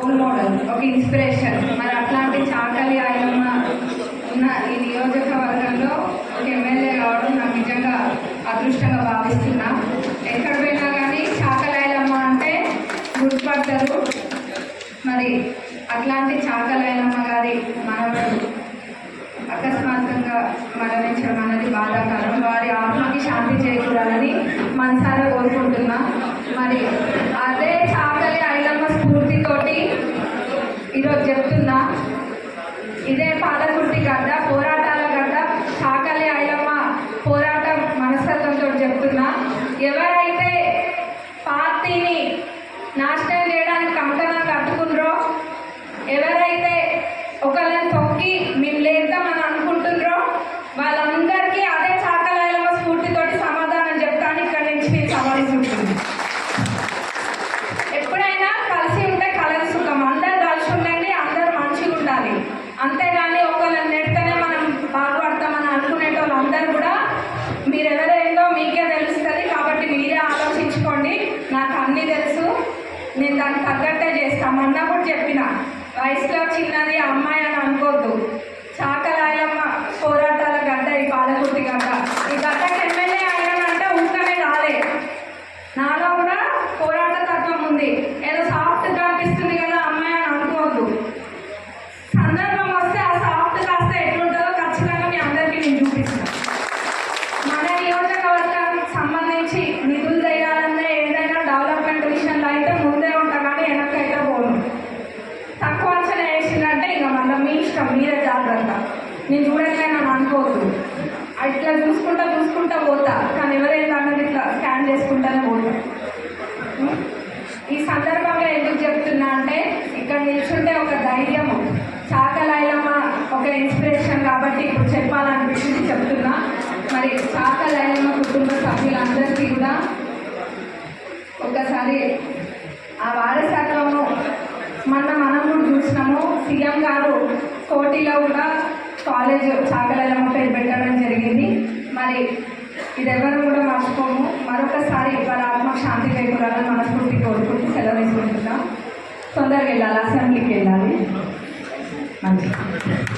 Role model, ఒక inspiration. మరి అట్లాంటి చాకలి ఐలమ్మ ఉన్న ఈ నియోజకవర్గంలో ఒక ఎమ్మెల్యే కావడం నాకు నిజంగా అదృష్టంగా భావిస్తున్నా. ఎక్కడ పోయినా కానీ చాకలి ఐలమ్మ అంటే గుర్తుపడతారు. మరి అట్లాంటి చాకలి ఐలమ్మ గారి మనవడు అకస్మాత్తుగా మరణించడం అనేది బాధాకరం. వారి ఆత్మకి శాంతి చేకూరాలని మనసారా కోరుకుంటున్నా. మరి అదే చాకలి ఐలమ్మ స్ఫూర్తితోటి ఈరోజు చెప్తున్నా, ఇదే పాలకుర్తి గడ్డ, పోరాటాల గడ్డ, చాకలి ఐలమ్మ పోరాట మనస్తత్వంతో చెప్తున్నా. ఎవరైతే పార్టీని నాశనం చేయడానికి కంకణం కట్టుకుండ్రో, ఎవరైతే ఒకళ్ళని తొక్కి మేము లేద్దామని అనుకుంటున్నారో వాళ్ళందరికీ అదే చాకలి ఐలమ్మ స్ఫూర్తితోటి సమాధానం చెప్తాను. ఇక్కడి నుంచి నేను సవాలుకుంటుంది. ఎప్పుడైనా కలిసి ఉంటే కలసి సుఖం. అందరు కలిసి ఉండండి, అందరూ మంచిగా ఉండాలి. అంతేగాని ఒకళ్ళని నెడితేనే మనం బాగుపడతామని అనుకునేటోళ్ళు అందరూ కూడా మీరు ఎవరేందో మీకే తెలుస్తుంది. కాబట్టి మీరే ఆలోచించుకోండి. నాకు అన్నీ తెలుసు, నేను దానికి తగ్గట్టే చేస్తాను. మొన్న కూడా చెప్పిన, వయసులో చిన్నది అమ్మాయి అని అనుకోవద్దు. చాకలి ఐలమ్మ పోరాటాల గడ్డ ఈ పాలకుర్తి గడ్డ. ఈ గడ్డకి ఎమ్మెల్యే అయినానంటే ఊకనే రాలే, నాలో కూడా పోరాట తత్వం ఉంది. ఏదో సాఫ్ట్ కనిపిస్తుంది కదా అమ్మాయి అని అనుకోవద్దు. సందర్భం వస్తే ఆ సాఫ్ట్ కాస్త ఎట్లుంటుందో ఖచ్చితంగా మీ అందరికీ నేను చూపిస్తాను. మన నియోజకవర్గానికి సంబంధించి నిధులు చేయాలన్నా ఏదైనా డెవలప్మెంట్ విషయంలో అయితే ముందే ఉంటా, కానీ వెనక్కైతే పోను. తక్కువ అంచనా వేసిందంటే ఇక మళ్ళీ మీ ఇష్టం, మీరే జాగ్రత్త. నేను చూడట్లే నన్ను అనుకోవద్దు. ఇట్లా చూసుకుంటా పోతా, కానీ ఎవరైనా అన్నది ఇట్లా స్కాన్ చేసుకుంటానే పోతా. ఈ సందర్భంగా ఎందుకు చెప్తున్నా అంటే, ఇక్కడ నిల్చుంటే ఒక ధైర్యము, చాకలి ఐలమ్మ ఒక ఇన్స్పిరేషన్ కాబట్టి ఇప్పుడు చెప్పాలనిపించింది చెప్తున్నా. మరి చాకలి ఐలమ్మ కుటుంబ సభ్యులందరికీ కూడా ఒకసారి ఆ వారసత్వము మనం కూడా చూసినాము. సీఎం గారు కోటిలో కూడా కాలేజ్ చాకలి ఐలమ్మ పేరు పెట్టడం జరిగింది. మరి ఇది ఎవరు కూడా మర్చిపోము. మరొకసారి వాళ్ళ ఆత్మకు శాంతి చేకూరాలని మనస్ఫూర్తి కోరుకుంటూ సెలవు తీసుకుంటున్నాం. తొందరగా వెళ్ళాలి, అసెంబ్లీకి వెళ్ళాలి. మంచిది.